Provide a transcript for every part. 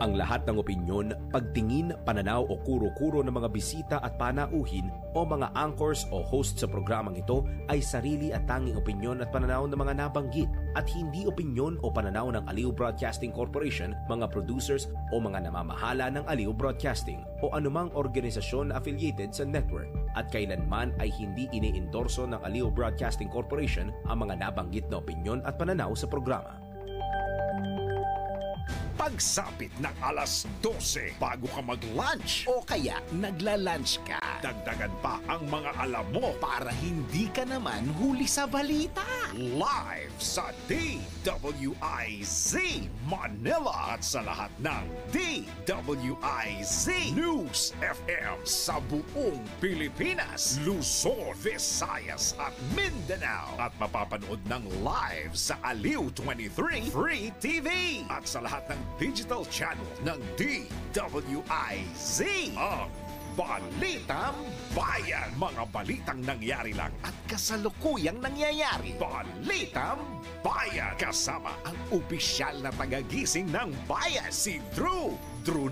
Ang lahat ng opinyon, pagtingin, pananaw o kuro-kuro ng mga bisita at panauhin o mga anchors o host sa programang ito ay sarili at tanging opinyon at pananaw ng mga nabanggit at hindi opinyon o pananaw ng Aliw Broadcasting Corporation, mga producers o mga namamahala ng Aliw Broadcasting o anumang organisasyon na affiliated sa network at kailanman ay hindi iniendorso ng Aliw Broadcasting Corporation ang mga nabanggit na opinyon at pananaw sa programa. Pagsapit ng alas 12 bago ka mag-lunch O kaya nagla-lunch ka dagdagan pa ang mga alam mo para hindi ka naman huli sa balita. live sa DWIZ Manila at sa lahat ng DWIZ News FM sa buong Pilipinas, Luzon, Visayas at Mindanao at mapapanood ng live sa Aliw 23 Free TV at sa lahat ng digital channel ng DWIZ ang Balitang Bayan. Mga balitang nangyari lang at kasalukuyang nangyayari. Balitang Bayan. Kasama ang opisyal na tagagising ng bayan, si Drew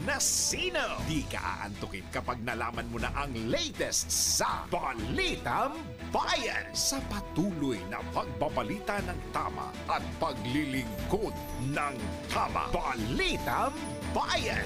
Nasino. Di ka aantukin kapag nalaman mo na ang latest sa Balitang Bayan. Sa patuloy na pagbabalita ng tama at paglilingkod ng tama. Balitang Bayan.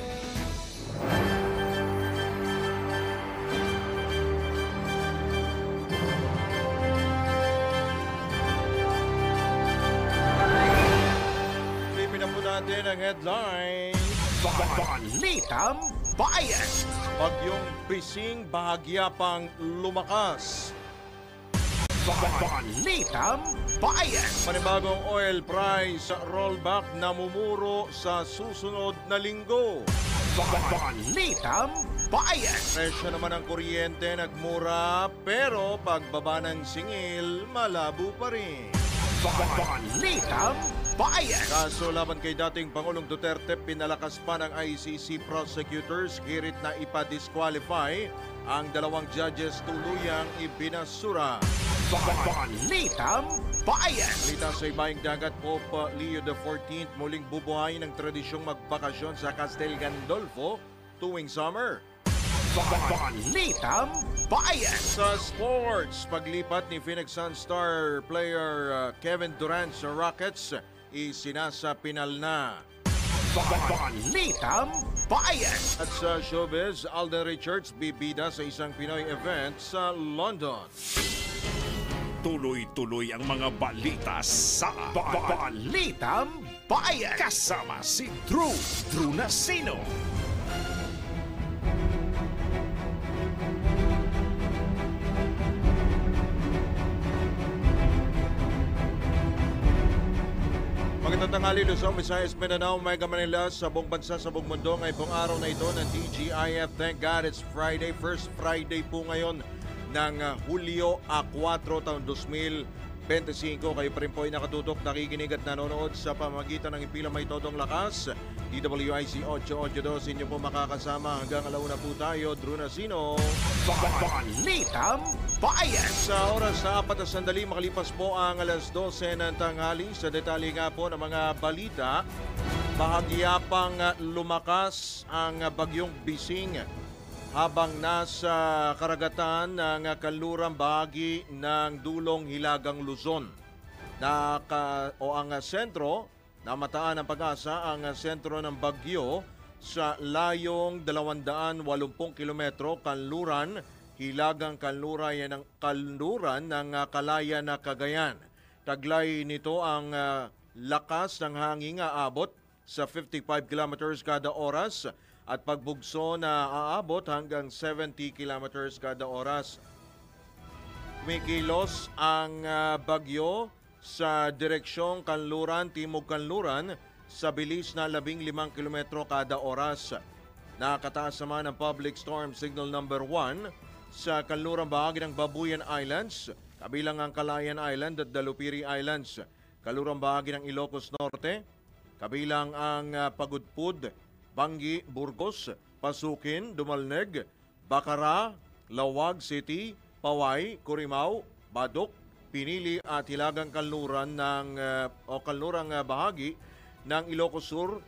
Natin ang headline. Balitang Bayan. Bagyong Pising bahagya pang lumakas. Balitang Bayan. Panibagong oil price rollback namumuro sa susunod na linggo. Balitang Bayan. Presyo naman ng kuryente nagmura pero pagbaba ng singil malabo pa rin. Balitang Bayan. Kaso laban kay dating Pangulong Duterte, pinalakas pa ng ICC prosecutors, hirit na ipa-disqualify ang dalawang judges tuluyang ibinasura. Balitang Bayan. Balita sa ibayang dagat, Pope Leo XIV muling bubuhayin ng tradisyong magbakasyon sa Castel Gandolfo tuwing summer. Balitang Bayan. Sa sports, paglipat ni Phoenix Suns star player Kevin Durant sa Rockets, isinasapinal na. Balitang Bayan. At sa showbiz, Alden Richards bibida sa isang Pinoy event sa London. Tuloy-tuloy ang mga balita sa Balitang Bayan. Kasama si Drew Nasino. Magandang tanghali, Luzon, Visayas, Mindanao, Mega Manila, sa buong bansa, sa buong mundo. Ngayong pong araw na ito ng TGIF. Thank God it's Friday. First Friday po ngayon ng Hulyo 4 taon 2025. Kayo pa rin po ay nakatutok, nakikinig at nanonood sa pamamagitan ng ipilang may todong lakas. DWIC 882, inyo po makakasama hanggang alauna po tayo. Drew Nasino. Balitang Bayan. Sa oras na 4 na sandali, makalipas po ang alas 12 ng tanghali. Sa detalye nga po ng mga balita, bahagya pang lumakas ang bagyong Bising habang nasa karagatan ng kanlurang bahagi ng dulong Hilagang Luzon. Ang sentro, namataan ng Pag-asa, ang sentro ng bagyo sa layong 280 kilometro kanluran, Hilagang kanluran ng Kalayan na Cagayan. Taglay nito ang lakas ng hangin aabot sa 55 kilometers kada oras at pagbugso na aabot hanggang 70 kilometers kada oras. Kumikilos ang bagyo sa direksyong Kanluran, Timog Kanluran sa bilis na 15 kilometro kada oras. Nakataas naman ang public storm signal number 1 sa kanlurang bahagi ng Babuyan Islands, kabilang ang Calayan Island at Dalupiri Islands. Kanlurang bahagi ng Ilocos Norte, kabilang ang Pagudpud, Bangi, Burgos, Pasukin, Dumalneg, Bacara, Lawag City, Paway, Corimao, Badok, Pinili at Hilagang kanluran ng kanlurang bahagi ng Ilocos Sur,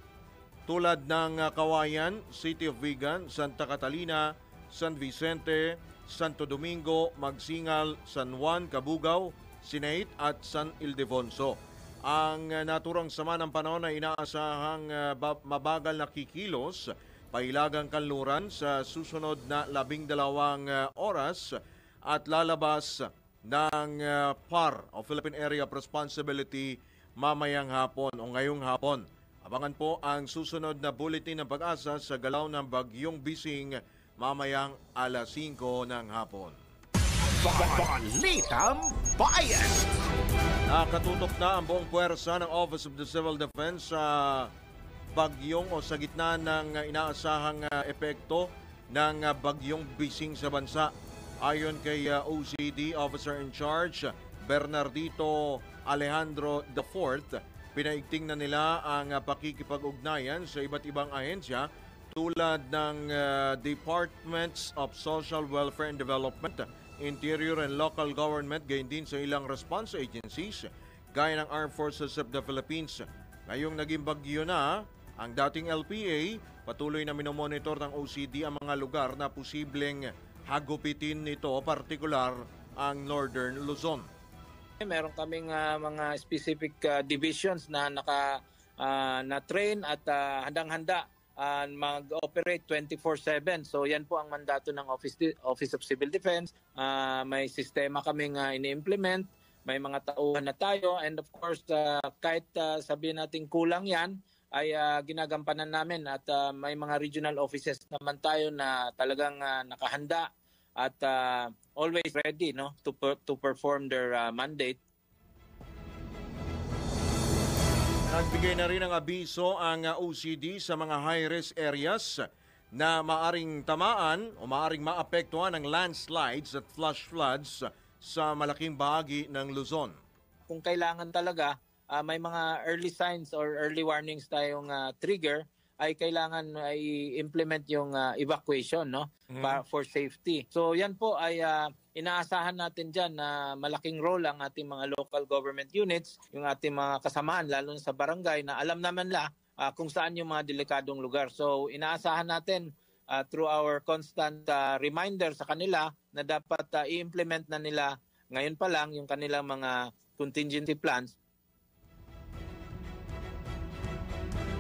tulad ng Kawayan, City of Vigan, Santa Catalina, San Vicente, Santo Domingo, Magsingal, San Juan, Cabugao, Sinait at San Ildefonso. Ang naturang sama ng panahon ay inaasahang mabagal na kikilos, pailagang kanluran sa susunod na 12 oras at lalabas ng PAR o Philippine Area of Responsibility mamayang hapon o ngayong hapon. Abangan po ang susunod na bulletin ng pag-asa sa galaw ng Bagyong Bising mamayang alas 5 ng hapon. Balitang Bayan! Nakatutok na ang buong puwersa ng Office of the Civil Defense sa bagyong o sa gitna ng inaasahang epekto ng Bagyong Bising sa bansa. Ayon kay OCD Officer in Charge Bernardito Alejandro IV, pinaigting na nila ang pakikipag-ugnayan sa iba't ibang ahensya tulad ng Departments of Social Welfare and Development, Interior and Local Government, gayon din sa ilang response agencies gaya ng Armed Forces of the Philippines. Ngayong naging bagyo na ang dating LPA, patuloy na minomonitor ng OCD ang mga lugar na posibleng hagupitin nito, partikular ang Northern Luzon. Meron kaming mga specific divisions na na-train at handang-handa mag-operate 24/7. So yan po ang mandato ng Office of Civil Defense. May sistema kaming ini-implement, may mga tauhan na tayo, and of course kahit sabihin natin kulang yan, ay ginagampanan namin at may mga regional offices naman tayo na talagang nakahanda at always ready to perform their mandate. Nagbigay na rin ng abiso ang OCD sa mga high-risk areas na maaring tamaan o maaring maapektuhan ng landslides at flash floods sa malaking bahagi ng Luzon. Kung kailangan talaga, may mga early signs or early warnings tayong trigger, ay kailangan i-implement yung evacuation for safety. So yan po ay inaasahan natin dyan na malaking role ang ating mga local government units, yung ating mga kasamaan, lalo na sa barangay, na alam naman kung saan yung mga delikadong lugar. So inaasahan natin through our constant reminder sa kanila na dapat i-implement na nila ngayon pa lang yung kanilang mga contingency plans.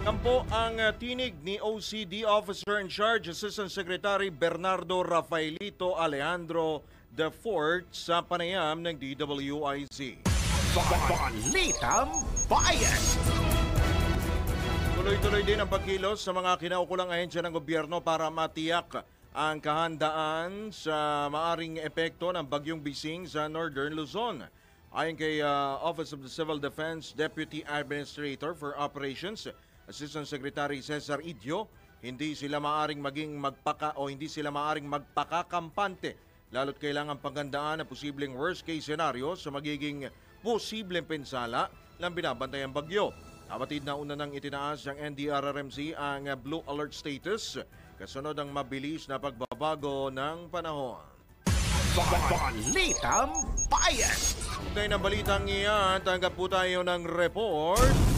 Yan po ang tinig ni OCD Officer in Charge, Assistant Secretary Bernardo Rafaelito Alejandro IV sa panayam ng DWIZ. Balitang Bayan! Tuloy-tuloy din ang pagkilos sa mga kinaukulang ahensya ng gobyerno para matiyak ang kahandaan sa maaring epekto ng Bagyong Bising sa Northern Luzon. Ayon kay Office of the Civil Defense Deputy Administrator for Operations, Assistant Secretary Cesar Idio, hindi sila maaring magpakakampante lalo't kailangan paghandaan ang posibleng worst case scenario sa magiging posibleng pinsala ng binabantayang bagyo. Kapatid na una nang itinaas ng NDRRMC ang Blue Alert status kasunod ang mabilis na pagbabago ng panahon. Balitang Bayan! Kaya ng balitang iyan, tanggap po tayo ng report.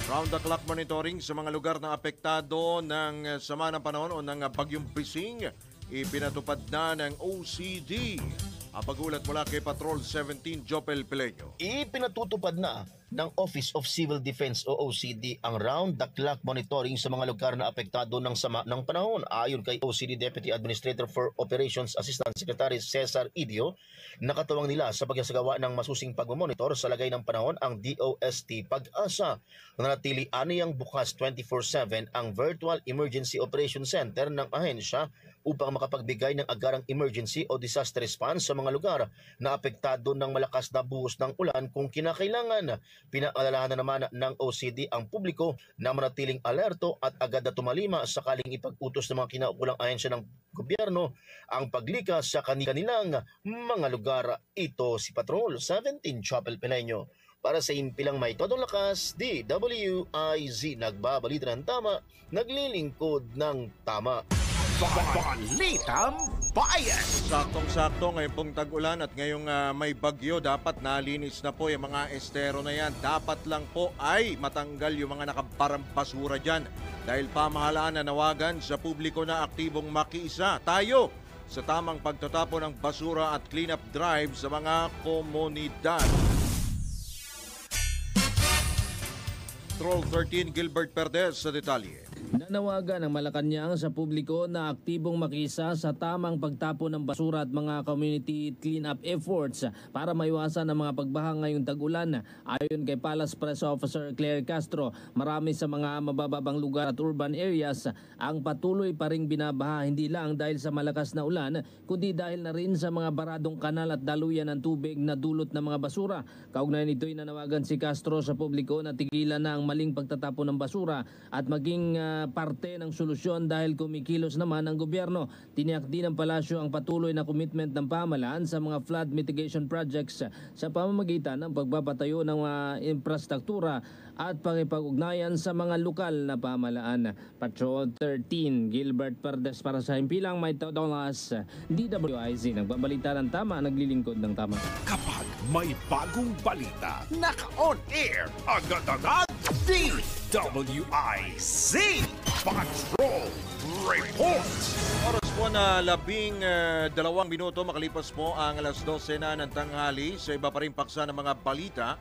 Round-the-clock monitoring sa mga lugar na apektado ng sama ng panahon o ng Bagyong Bising, ipinatupad na ng OCD. Ang pagulat mula kay Patrol 17, Jopel Peleño. Ipinatutupad na ng Office of Civil Defense o OCD ang round-the-clock monitoring sa mga lugar na apektado ng sama ng panahon. Ayon kay OCD Deputy Administrator for Operations Assistant Secretary Cesar Idio, nakatawang nila sa pagsasagawa ng masusing pagmamonitor sa lagay ng panahon ang DOST Pag-asa. Nanatili aniyang bukas 24/7 ang Virtual Emergency Operation Center ng ahensya upang makapagbigay ng agarang emergency o disaster response sa mga lugar na apektado ng malakas na buhos ng ulan kung kinakailangan. Pinaalalahanan naman ng OCD ang publiko na manatiling alerto at agad na tumalima sakaling ipag-utos ng mga kinaukulang ahensya ng gobyerno ang paglikas sa kanilang mga lugar. Ito si Patrol 17 Chapel Peleño. Para sa impilang may todong lakas, DWIZ nagbabalita ng tama, naglilingkod ng tama. Balitang bayan. Saktong-sakto ngayon pong tag-ulan at ngayong may bagyo, dapat nalinis na po yung mga estero na yan. Dapat lang po ay matanggal yung mga nakaparang basura dyan. Dahil pamahalaan na nawagan sa publiko na aktibong makiisa tayo sa tamang pagtatapon ng basura at cleanup drive sa mga komunidad. Troll 13, Gilbert Perdes sa detalye. Nanawagan ng Malacanang sa publiko na aktibong makisa sa tamang pagtapon ng basura at mga community cleanup efforts para maiwasan ang mga pagbaha ngayong tag-ulan. Ayon kay Palace Press Officer Claire Castro, marami sa mga mabababang lugar at urban areas ang patuloy pa ring binabaha, hindi lang dahil sa malakas na ulan, kundi dahil na rin sa mga baradong kanal at daluyan ng tubig na dulot ng mga basura. Kaugnay nito'y nanawagan si Castro sa publiko na tigilan na ang maling pagtatapon ng basura at maging parte ng solusyon dahil kumikilos naman ang gobyerno. Tiniyak din ng palasyo ang patuloy na commitment ng pamahalaan sa mga flood mitigation projects sa pamamagitan ng pagpapatayo ng mga infrastruktura at pakipag-ugnayan sa mga lokal na pamahalaan. Patrol 13, Gilbert Perdes para sa Himpilang May Todolas, DWIZ. Nagbabalita ng tama, naglilingkod ng tama. Kapag may bagong balita, naka-on air, agad-agad, DWIZ Patrol Report. Oras po na 12 minuto makalipas po ang alas 12 na ng tanghali. Sa iba pa rin paksa ng mga balita,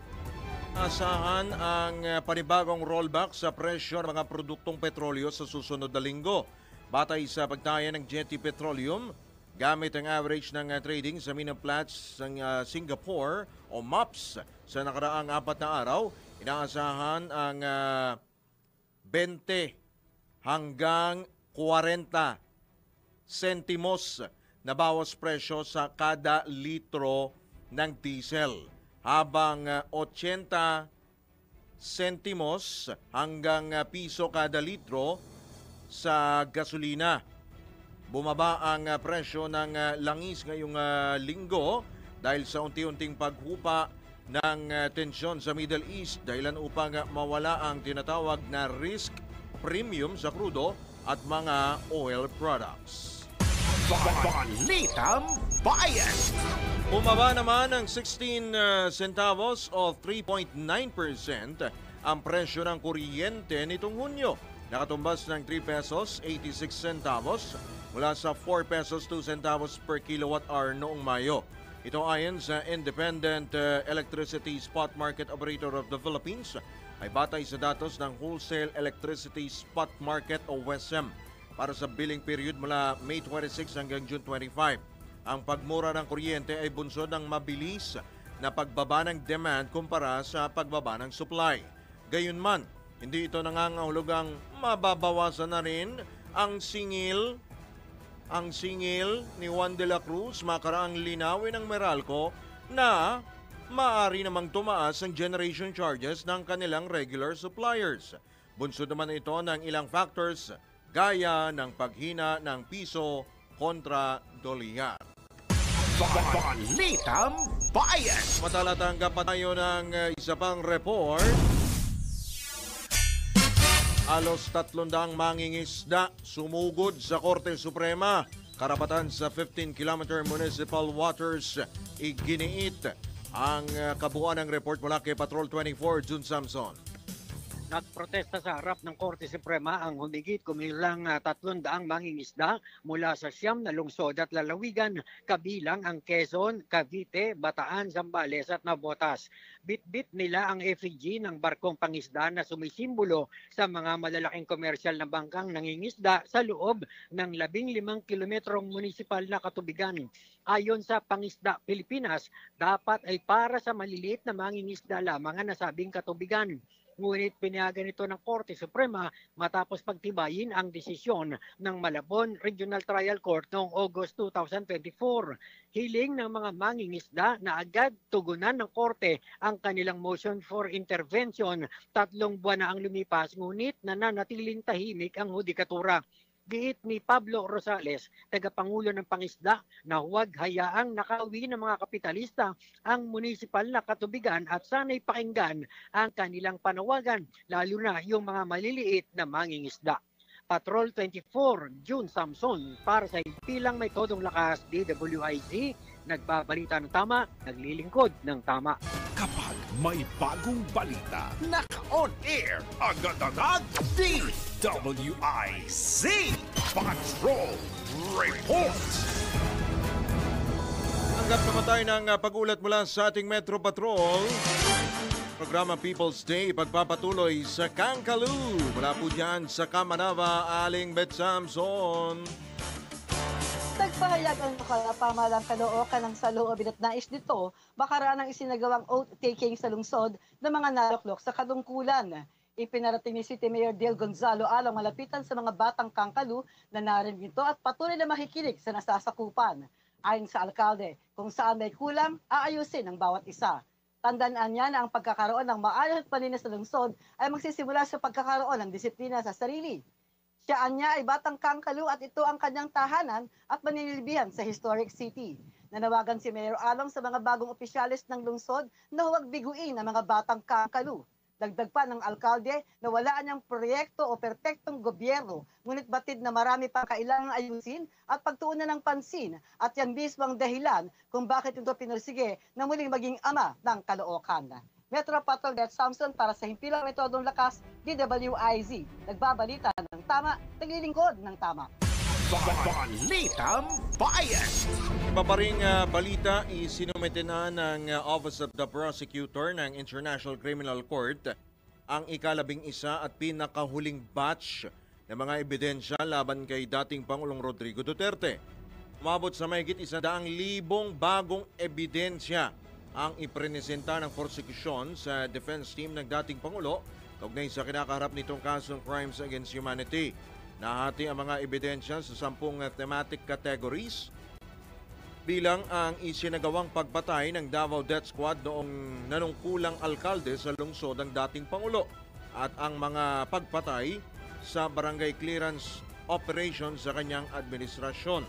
asahan ang panibagong rollback sa presyo ng mga produktong petrolyo sa susunod na linggo. Batay sa pagtaya ng Jetty Petroleum, gamit ang average ng trading sa Minam Platts ng Singapore o MOPS sa nakaraang 4 na araw, inaasahan ang 20 hanggang 40 sentimos na bawas presyo sa kada litro ng diesel, habang 80 sentimos hanggang piso kada litro sa gasolina. Bumaba ang presyo ng langis ngayong linggo dahil sa unti-unting paghupa ng tensyon sa Middle East, dahilan upang mawala ang tinatawag na risk premium sa krudo at mga oil products. Balitang bayan. Bumaba naman ng 16 centavos o 3.9% ang presyo ng kuryente nitong Hunyo. Nakatumbas ng 3 pesos 86 centavos mula sa 4 pesos 2 centavos per kilowatt hour noong Mayo. Ito ayon sa Independent Electricity Spot Market Operator of the Philippines, ay batay sa datos ng Wholesale Electricity Spot Market o WESM para sa billing period mula May 26 hanggang June 25. Ang pagmura ng kuryente ay bunsod ng mabilis na pagbaba ng demand kumpara sa pagbaba ng supply. Gayunman, hindi ito nangangahulugang mababawasan na rin ang singil ni Juan de la Cruz, makaraang linawin ng Meralco na maaari namang tumaas ang generation charges ng kanilang regular suppliers. Bunsod naman ito ng ilang factors gaya ng paghina ng piso kontra dolyar. Balitang bayan. Matalatanggap pa tayo ng isa pang report. Alos 300 mangingisda sumugod sa Korte Suprema. Karapatan sa 15-kilometer municipal waters iginiit. Ang kabuuan ng report mula kay Patrol 24, June Samson. Nagprotesta sa harap ng Korte Suprema ang humigit kumilang 300 mangingisda mula sa 9 na lungsod at lalawigan, kabilang ang Quezon, Cavite, Bataan, Zambales at Navotas. Bit-bit nila ang effigy ng barkong pangisda na sumisimbolo sa mga malalaking komersyal na bangkang nangingisda sa loob ng 15 kilometrong munisipal na katubigan. Ayon sa Pangisda Pilipinas, dapat ay para sa maliliit na mangingisda lamang ang nasabing katubigan. Ngunit pinayagan ito ng Korte Suprema matapos pagtibayin ang desisyon ng Malabon Regional Trial Court noong August 2024. Hiling ng mga mangingisda na agad tugunan ng Korte ang kanilang motion for intervention. 3 buwan na ang lumipas, ngunit nananatiling tahimik ang hudikatura. Giit ni Pablo Rosales, tagapangulo ng Pangisda, na huwag hayaang nakauwi ng mga kapitalista ang munisipal na katubigan at sana'y pakinggan ang kanilang panawagan, lalo na yung mga maliliit na mangingisda. Patrol 24, June Samson para sa Pilang May Todong Lakas DWIZ, nagbabalita ng tama, naglilingkod ng tama. Kapag may bagong balita, naka-on air, agad-agad, DWIZ Patrol Reports. Tanggap naman tayo ng pag-ulat mula sa ating Metro Patrol. Programa People's Day pagpapatuloy sa Kangkalu. Mula po dyan sa Kamanava, Aling Bet Samson. Nagpahayag ang lokal na pamahalang Caloocan ng saloobin at nais nito makaraan ng isinagawang oath-taking sa lungsod ng mga naloklok sa kadungkulan. Ipinarating ni City Mayor Del Gonzalo alang malapitan sa mga batang Kangkalu na narinig nito at patuloy na makikinig sa nasasakupan. Ayon sa alkalde, kung saan may kulang, aayusin ng bawat isa. Tandaan niya na ang pagkakaroon ng maayos at palinis sa lungsod ay magsisimula sa pagkakaroon ng disiplina sa sarili. Siya niya ay batang Kangkalu at ito ang kanyang tahanan at maninilbihan sa historic city. Nanawagan si Mayor Along sa mga bagong opisyalis ng lungsod na huwag biguin ang mga batang Kangkalu. Dagdag pa ng alkalde na wala niyang proyekto o perpektong gobyerno, ngunit batid na marami pang kailangang ayusin at pagtuunan ng pansin at yan mismo ang dahilan kung bakit ito pinursige na muling maging ama ng Caloocan. Metro Patrol Bet Samson para sa Himpilang May Todong Lakas, DWIZ. Nagbabalita ng tama, naglilingkod ng tama. Balitang Bayan. Iba pa ring balita, isinumite na ng Office of the Prosecutor ng International Criminal Court ang ika-11 at pinakahuling batch ng mga ebidensya laban kay dating Pangulong Rodrigo Duterte. Umabot sa mahigit 100,000 bagong ebidensya ang iprenesenta ng prosecution sa defense team ng dating Pangulo kaugnay sa kinakaharap nitong kasong crimes against humanity. Nahati ang mga ebidensya sa 10 thematic categories bilang ang isinagawang pagpatay ng Davao Death Squad noong nanungkulang alkalde sa lungsod ng dating Pangulo at ang mga pagpatay sa barangay clearance operation sa kanyang administrasyon.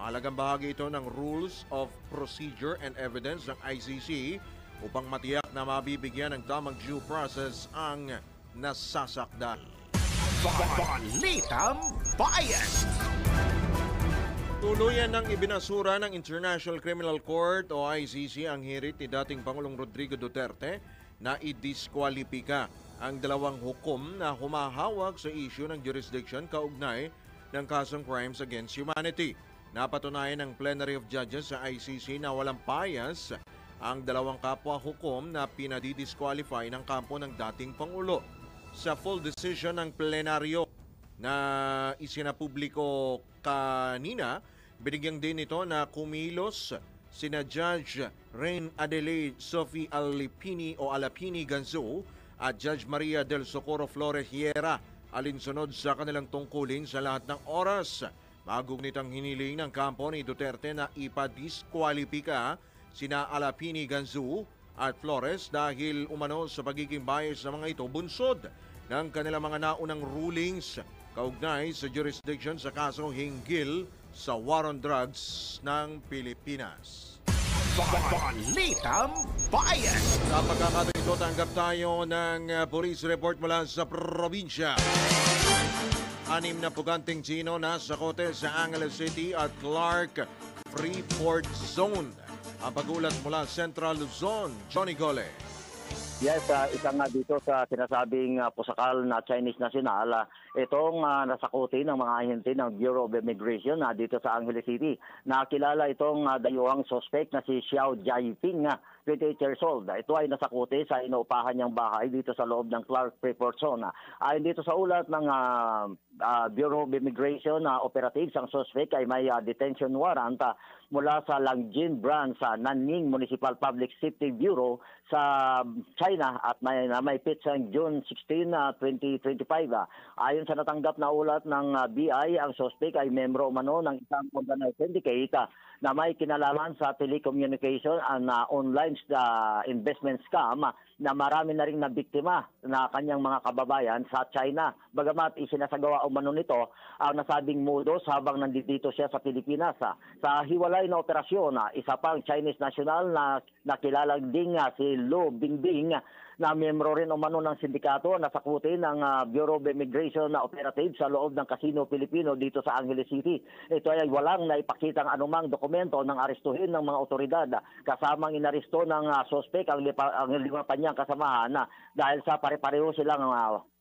Mahalagang bahagi ito ng Rules of Procedure and Evidence ng ICC upang matiyak na mabibigyan ng tamang due process ang nasasakdal. Balitang Bayan. Tuluyan ng ibinasura ng International Criminal Court o ICC ang hirit ni dating Pangulong Rodrigo Duterte na idiskwalipika ang dalawang hukom na humahawak sa issue ng jurisdiction kaugnay ng kasong crimes against humanity. Napatunayan ng Plenary of Judges sa ICC na walang bias ang dalawang kapwa hukom na pinadidisqualify ng kampo ng dating Pangulo. Sa full decision ng plenaryo na isinapubliko kanina, binigyan din ito na kumilos sina Judge Rein Adelaide Sophie Alapini Ganzo at Judge Maria del Socorro Flores Hiera alinsunod sa kanilang tungkulin sa lahat ng oras. Magugnitang hiniling ng kampo ni Duterte na ipadiskwalipika sina Alapini Ganzo at Flores dahil umano sa pagiging bias ng mga ito bunsod ng kanilang mga naunang rulings kaugnay sa jurisdiction sa kasong hinggil sa war on drugs ng Pilipinas. Balitang Bayan. Sa pagkakataon ito, tanggap tayo ng police report mula sa probinsya. 6 na puganting Chino nasa kote sa Angeles City at Clark Freeport Zone. Ang pag-ulat mula Central Luzon, Johnny Gole. Yes, isa nga dito sa sinasabing pusakal na Chinese national, itong nasakuti ng mga ahente ng Bureau of Immigration dito sa Angeles City. Nakilala itong dayuhang suspect na si Xiao Jiaping, 28 years old. Ito ay nasakuti sa inuupahan niyang bahay dito sa loob ng Clark Freeport Zone. Ayon dito sa ulat ng Bureau of Immigration operatives, ang suspect ay may detention warrant mula sa Langjin branch sa Nanning Municipal Public Safety Bureau sa China at may pitsang June 16, 2025. Ayon sa natanggap na ulat ng BI, ang suspect ay membro umano ng isang organized syndicate na may kinalaman sa telecommunication and online investment scam na marami na rin nabiktima na kanyang mga kababayan sa China. Bagamat isinasagawa umano nito ang nasabing modus habang nandito siya sa Pilipinas. Sa hiwalay na operasyon, isa pang Chinese national na nakilala din si Lu Bingbing na miyembro rin umano ng sindikato na sakutin ng Bureau of Immigration na operative sa loob ng Casino Filipino dito sa Angeles City. Ito ay walang naipakitang anumang dokumento ng arestuhin ng mga otoridad. Kasamang inaresto ng suspect ang lima pa niyang kasamahan dahil sa pare-pareho silang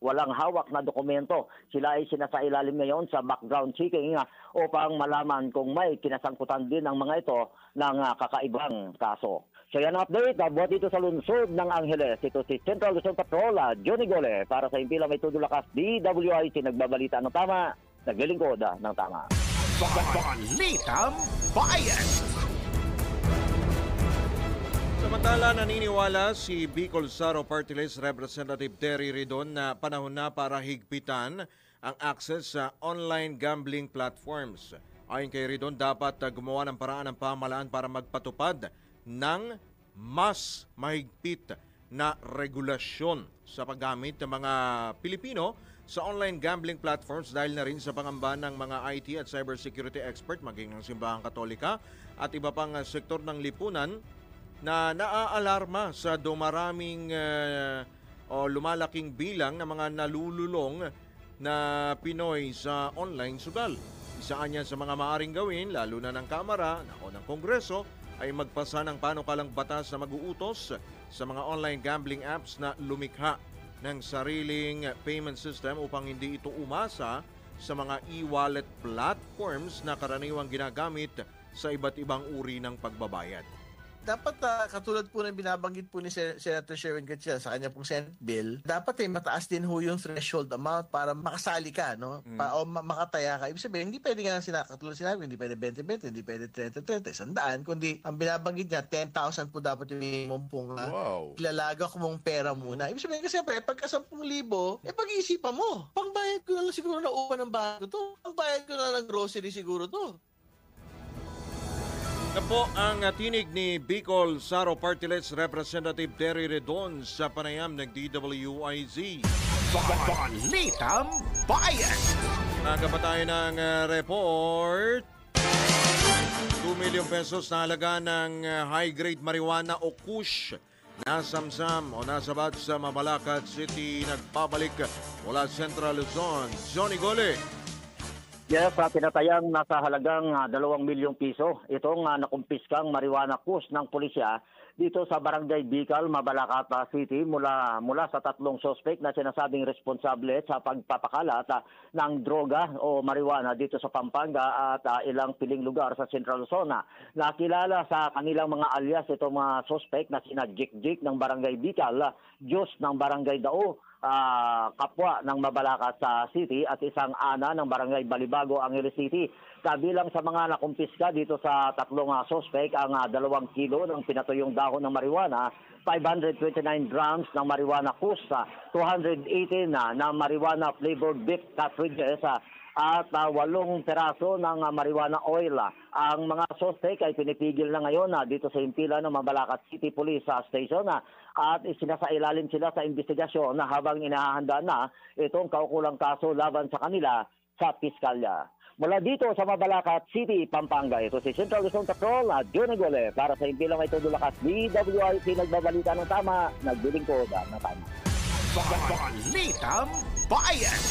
walang hawak na dokumento. Sila ay sinasailalim ngayon sa background checking upang malaman kung may kinasangkutan din ang mga ito ng kakaibang kaso. So yan ang update, buhat dito sa lungsod ng Angeles. Ito si Central Luzon Patrol, Johnny Gole, para sa Impila May Todo Lakas, DWIC, nagbabalita ng tama, naglilingkod ng tama. Balitang Bayan! Samantala, naniniwala si Bicol Saro Party List Representative Terry Ridon na panahon na para higpitan ang access sa online gambling platforms. Ayon kay Ridon, dapat gumawa ng paraan ng pamahalaan para magpatupad ng mas mahigpit na regulasyon sa paggamit ng mga Pilipino sa online gambling platforms dahil na rin sa pangamba ng mga IT at cybersecurity expert maging ng Simbahang Katolika at iba pang sektor ng lipunan na naaalarma sa dumaraming o lumalaking bilang ng mga nalululong na Pinoy sa online sugal. Isaan yan sa mga maaring gawin, lalo na ng Kamara o ng Kongreso, ay magpasa ng panukalang batas na mag-uutos sa mga online gambling apps na lumikha ng sariling payment system upang hindi ito umasa sa mga e-wallet platforms na karaniwang ginagamit sa iba't ibang uri ng pagbabayad. Dapat katulad po ng binabanggit po ni Senator Sherwin Gatchalian sa kanya pong Senate bill, dapat mataas din ho yung threshold amount para makasali ka, no? O makataya ka. Ibig sabihin, hindi pwede nga katulad sinabi, hindi pwede 20-20, hindi pwede 30-30, 100, kundi ang binabanggit niya, 10,000 po dapat yung minimum pong ilalaga ko mong pera muna. Ibig sabihin kasi pagka 10,000, pag-iisipan mo, pangbayad ko na lang siguro na upa ng bago to, pangbayad ko na lang grocery siguro to. Na po ang tinig ni Bicol Saro Party List Representative Terry Redon sa panayam ng DWIZ. Balitang Bayan! Naga pa tayo ng report. 2 million pesos na halaga ng high-grade marijuana o kush nasamsam o nasabat sa Mabalacat City nagpabalik mula Central Luzon. Johnny Gole. Yes, pinatayang nasa halagang 2 milyong piso. Itong nakumpiskang marijuana kush ng pulisya dito sa Barangay Bicol, Mabalacat City mula sa 3 suspect na sinasabing responsable sa pagpapakalat ng droga o marijuana dito sa Pampanga at ilang piling lugar sa Central Luzon. Nakilala sa kanilang mga alias itong mga suspect na sina Jik ng Barangay Bicol, Diyos ng Barangay Dao, kapwa ng Mabalacat City at isang ana ng Barangay Balibago, Angeles City. Kabilang sa mga nakumpiska dito sa 3 suspect ang 2 kilo ng pinatuyong dahon ng marijuana, 529 grams ng marijuana kush, 218 na marijuana flavored beef cartridges at 8 peraso ng marijuana oil. Ang mga suspect ay pinipigil na ngayon dito sa impila ng Mabalacat City Police Station at isinasailalim sila sa investigasyon habang inahanda na itong kaukulang kaso laban sa kanila sa piskalya. Mula dito sa Mabalacat City, Pampanga, ito si Central Luzon Patrol, Johnny Gole, para sa Impila May Todo Lakas, DWIC, nagbabalita ng tama, naglilingkod ng tama. Balitang Bayan!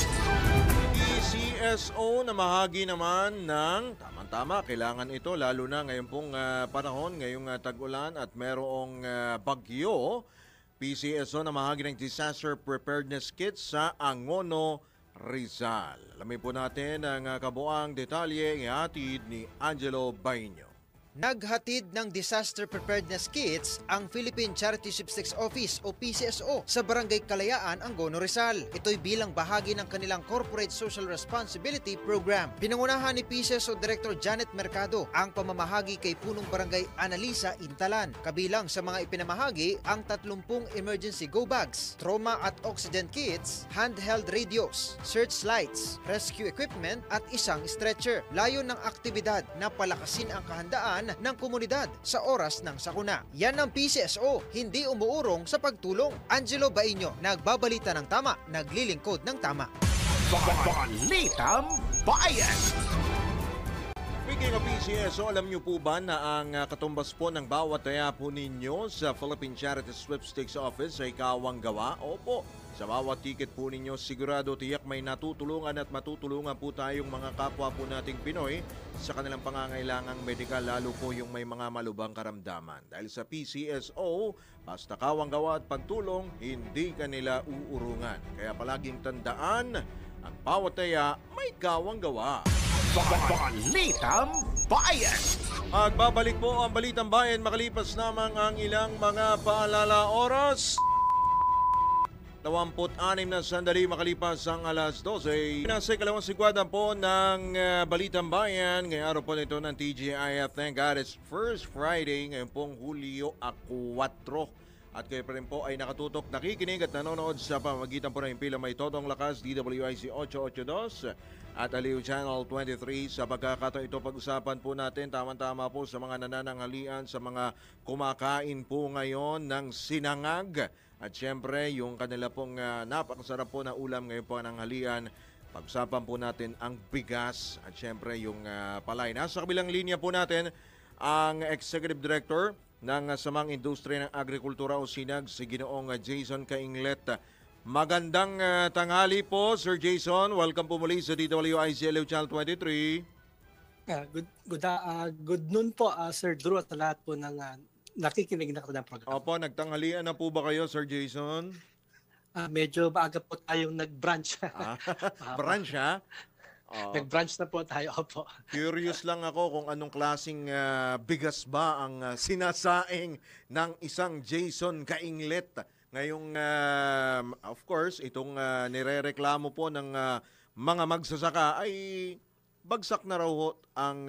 PCSO na mahagi naman ng tama-tama. Kailangan ito lalo na ngayon pong panahon, ngayong tag-ulan at merong bagyo. PCSO na mahagi ng Disaster Preparedness Kit sa Angono, Rizal. Alamin po natin ang kabuang detalye ihatid ni Angelo Baino. Naghatid ng Disaster Preparedness Kits ang Philippine Charity Sweepstakes Office o PCSO sa Barangay Kalayaan, Angono, Rizal. Ito'y bilang bahagi ng kanilang Corporate Social Responsibility Program. Pinangunahan ni PCSO Director Janet Mercado ang pamamahagi kay Punong Barangay Analisa, Intalan. Kabilang sa mga ipinamahagi ang 30 emergency go bags, trauma at oxygen kits, handheld radios, searchlights, rescue equipment at isang stretcher. Layo ng aktibidad na palakasin ang kahandaan kabuhayan ng komunidad sa oras ng sakuna. Yan ang PCSO, hindi umuurong sa pagtulong. Angelo Bainyo, nagbabalita ng tama, naglilingkod ng tama. Balitang Bayan! Speaking of PCSO, alam niyo po ba na ang katumbas po ng bawat taya po ninyo sa Philippine Charity Sweepstakes Office ay kawang gawa? Opo, sa bawat ticket po ninyo sigurado tiyak may natutulungan at matutulungan po tayong mga kapwa po nating Pinoy sa kanilang pangangailangang medikal, lalo po yung may mga malubhang karamdaman. Dahil sa PCSO, basta kawang gawa at pagtulong, hindi kanila uurungan. Kaya palaging tandaan, ang bawat taya may kawang gawa. Balitang Bayan! At babalik po ang Balitang Bayan makalipas lamang ang ilang mga paalala oras. 26 na sandali makalipas ang alas 12. Nasa ikalawang sigwada po ng Balitang Bayan. Ngayong araw po nito ng TGIF. Thank God it's first Friday ngayon pong Hulyo 4. At kayo pa rin po ay nakatutok, nakikinig at nanonood sa pamamagitan po ng Impila May Totong Lakas, DWIC 882 at Aliw Channel 23. Sa pagkakataon ito, pag-usapan po natin tamang-tama po sa mga nanananghalian, sa mga kumakain po ngayon ng sinangag. At syempre, yung kanila pong napakasarap po na ulam ngayon po ng halian. Pag-usapan po natin ang bigas at syempre yung palay. Nasa kabilang linya po natin ang Executive Director ng Samang Industriya ng Agrikultura o SINAG, si Ginoong Jason Cainglet. Magandang tanghali po, Sir Jason. Welcome po muli sa DWIC Aliw Channel 23. Good noon po, Sir Drew, at lahat po ng nakikinig na ng program. Opo, nagtanghalian na po ba kayo, Sir Jason? Medyo maaga po tayong nag-branch. Branch, ha? Nag-branch na po tayo, opo. Curious lang ako kung anong klaseng bigas ba ang sinasaing ng isang Jason Cainglet. Ngayong, of course, itong nirereklamo po ng mga magsasaka ay bagsak na raw ang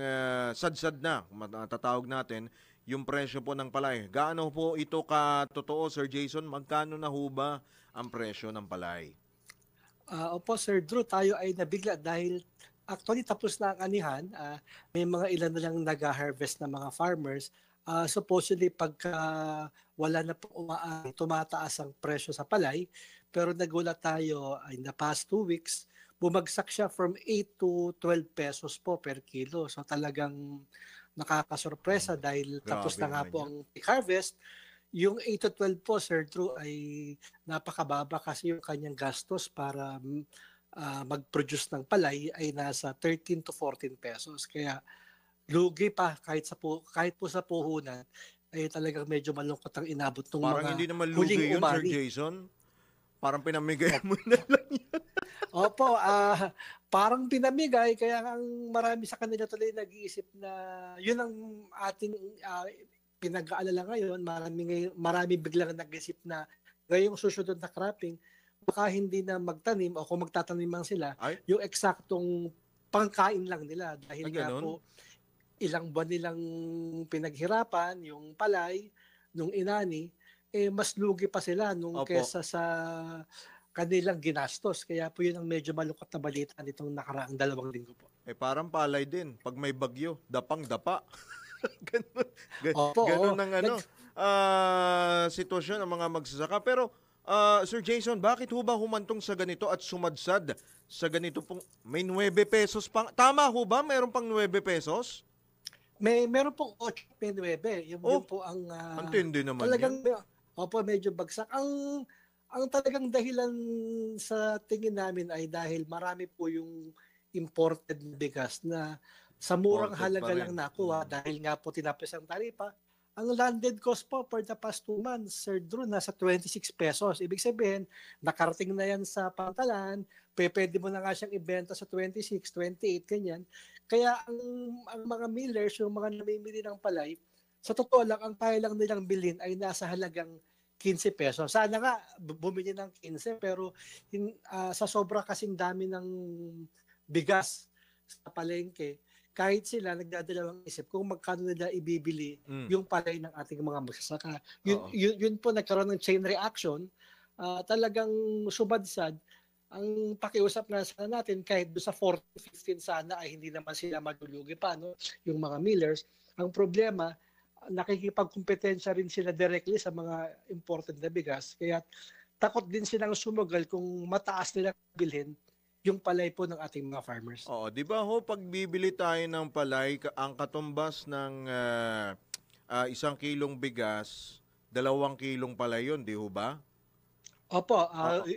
sadsad na, matatawag natin, yung presyo po ng palay. Gaano po ito katotoo, Sir Jason? Magkano na ho ba ang presyo ng palay? Opo, Sir Drew, tayo ay nabigla dahil actually tapos na ang anihan. May mga ilan na lang nag-harvest na mga farmers. Supposedly, pagka wala na po tumataas ang presyo sa palay, pero nagulat tayo in the past 2 weeks, bumagsak siya from 8 to 12 pesos po per kilo. So talagang nakakasurpresa dahil tapos na nga po ang peak harvest. Yung 8 to 12 po, Sir Drew, ay napakababa kasi yung kanyang gastos para mag-produce ng palay ay nasa 13 to 14 pesos. Kaya lugi pa kahit po sa puhunan ay talagang medyo malungkot ang inabot ng mga parang hindi naman lugi yun, Sir Jason. Parang pinamigay mo na lang yan. Opo, parang pinamigay kaya ang marami sa kanila tuloy nag-iisip na yun ang ating pinag-aalala ngayon. Marami biglang nag-isip na ngayong susunod na cropping, baka hindi na magtanim o kung magtatanim man sila, yung eksaktong pangkain lang nila. Dahil nga po, ilang buwan nilang pinaghirapan, yung palay, nung inani, mas lugi pa sila nung kesa sa kanilang ginastos. Kaya po yun ang medyo malungkot na balita nitong nakaraang 2 linggo po. Parang palay din. Pag may bagyo, dapang-dapa. Opo, ganun ang sitwasyon ng mga magsasaka. Pero Sir Jason, bakit ho ba humantong sa ganito at sumadsad sa ganito pong may 9 pesos pang? Tama ho ba? Meron pang 9 pesos? Meron pong 8 pe 9. Yun po ang antindi naman talagang yan. Opo, medyo bagsak. Ang talagang dahilan sa tingin namin ay dahil marami po yung imported na bigas na sa murang halaga lang nakuha dahil nga po tinapos ang taripa. Ang landed cost po for the past 2 months, Sir Drew, nasa 26 pesos. Ibig sabihin, nakarating na yan sa pantalan, pwede mo na nga siyang ibenta sa 26, 28, ganyan. Kaya ang mga millers, yung mga namimili ng palay, sa totoo lang, ang kaya lang nilang bilhin ay nasa halagang 15 pesos. Sana nga bumili ng 15 pero sa sobra kasing dami ng bigas sa palengke, kahit sila nagdadalawang isip kung magkano nila ibibili yung palay ng ating mga magsasaka. Yun po nagkaroon ng chain reaction, talagang subadsad ang pakiusap na sana natin kahit do sa 40-15 sana ay hindi naman sila malulugi pa, no? Yung mga millers. Ang problema, nakikipagkompetensya rin sila directly sa mga imported na bigas. Kaya takot din silang sumugal kung mataas nila bilhin yung palay po ng ating mga farmers. Oo, di ba ho, pag bibili tayo ng palay, ang katumbas ng 1 kilong bigas, 2 kilong palay yun, di ho ba? Opo,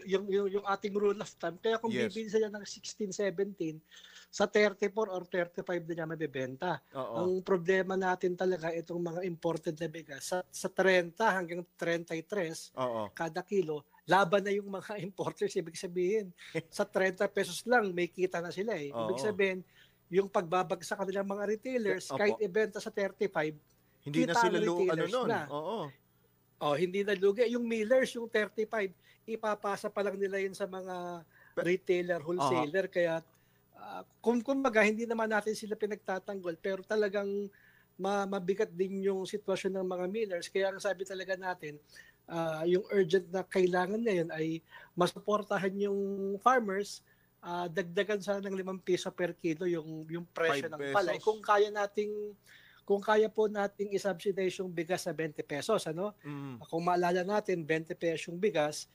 yung ating rule of thumb. Kaya kung Yes. bibili sila ng 16, 17, sa 34 or 35 din niya mabibenta. Oo. Ang problema natin talaga itong mga imported na bigas, sa 30 hanggang 33 Oo. kada kilo, laban na yung mga importers. Ibig sabihin, sa 30 pesos lang may kita na sila eh. Ibig Oo. sabihin, yung pagbabagsak kanilang mga retailers, Opo. kahit ibenta sa 35, Hindi na kita sila ang retailers nun. na. Oo. Oh, hindi na lugi. Yung millers, yung 35, ipapasa pa lang nila yun sa mga retailer, wholesaler. Kaya, kumbaga, hindi naman natin sila pinagtatanggol. Pero talagang mabigat din yung sitwasyon ng mga millers. Kaya ang sabi talaga natin, yung urgent na kailangan ngayon ay masuportahan yung farmers, dagdagan sana ng 5 piso per kilo yung presyo 5 ng palay. pesos. Kung kaya po nating i-subsidize yung bigas sa 20 pesos, ano? Kung maalala natin, 20 pesos yung bigas,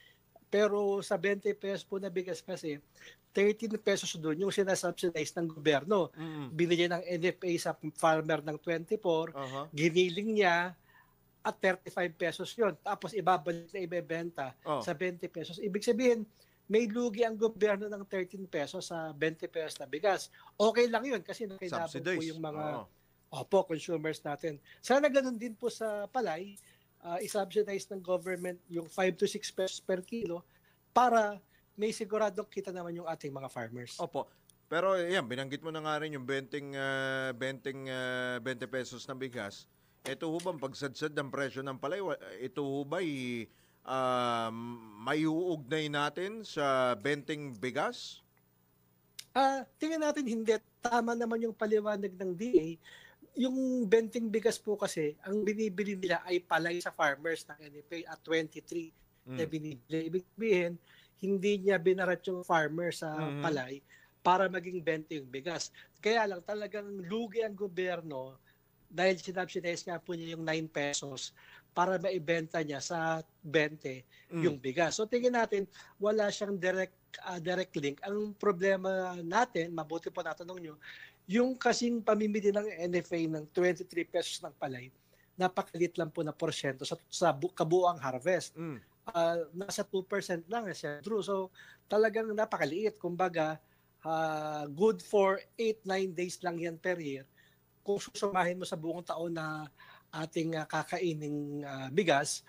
pero sa 20 pesos po na bigas kasi, 13 pesos doon yung sinasubsidize ng gobyerno. Binili ng NFA sa farmer ng 24, giniling niya, at 35 pesos yon. Tapos ibabalik na ibebenta sa 20 pesos. Ibig sabihin, may lugi ang gobyerno ng 13 pesos sa 20 pesos na bigas. Okay lang yun kasi nakinabang po yung mga consumers natin. Sana ganun din po sa palay, i-subsidize ng government yung 5 to 6 pesos per kilo para may siguradong kita naman yung ating mga farmers. Opo. Pero yan, binanggit mo na nga rin yung 20 pesos na bigas. Ito ho bang pagsadsad ng presyo ng palay, ito ho ba may uugnay natin sa 20 bigas? Tingnan natin hindi. Tama naman yung paliwanag ng DA. Yung 20 bigas po kasi, ang binibili nila ay palay sa farmers ng NFA at 23 na binibili. Ibig sabihin, hindi niya binarat yung farmer sa palay para maging 20 yung bigas. Kaya lang talagang lugi ang gobyerno dahil sinubsidize nga po niya yung 9 pesos para maibenta niya sa 20 yung bigas. So tingin natin, wala siyang direct link. Ang problema natin, mabuti po natanong nyo, yung kasing pamimili ng NFA ng 23 pesos ng palay, napakalit lang po na porsyento sa kabuang harvest. Nasa 2% lang siya, Drew. So talagang napakaliit. Kumbaga, good for 8-9 days lang yan per year. Kung susumahin mo sa buong taon na ating kakaining bigas,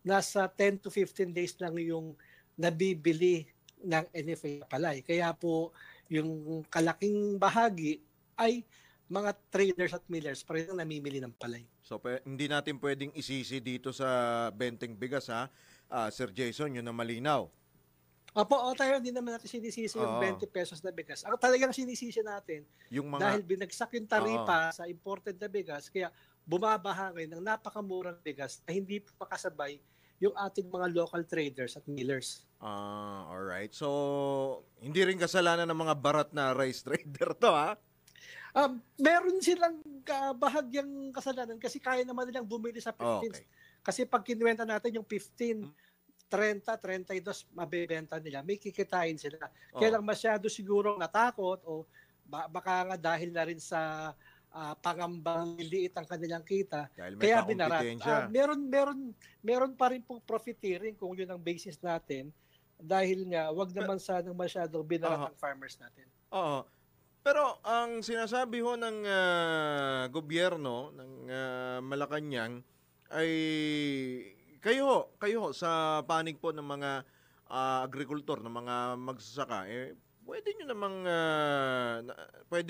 nasa 10 to 15 days lang yung nabibili ng NFA palay. Kaya po yung kalaking bahagi ay mga traders at millers pa rin ang namimili ng palay. So hindi natin pwedeng isisi dito sa 20 bigas Sir Jason, yun ang malinaw. Tayo hindi naman natin sinisisi yung 20 pesos na bigas. Ang talagang sinisisi natin, yung dahil binagsak yung taripa sa imported na bigas, kaya bumabaha ngayon ng napakamurang bigas na hindi makasabay yung ating mga local traders at millers. Alright. So, hindi rin kasalanan ng mga barat na rice trader to, ha? Meron silang bahagyang kasalanan kasi kaya naman nilang bumili sa 15. Okay. Kasi pag kinuwenta natin yung 15, 30, 32, mabebenta nila. May kikitain sila. Kaya lang masyado siguro natakot o baka nga dahil na rin sa pangambang liit ang kanilang kita. Kaya binarat. Meron pa rin pong profiteering kung yun ang basis natin. Dahil nga, wag naman sanang masyadong binarat ang farmers natin. Pero ang sinasabi ho ng gobyerno ng Malacanang ay kayo sa panig po ng mga agrikultor, ng mga magsasaka, pwede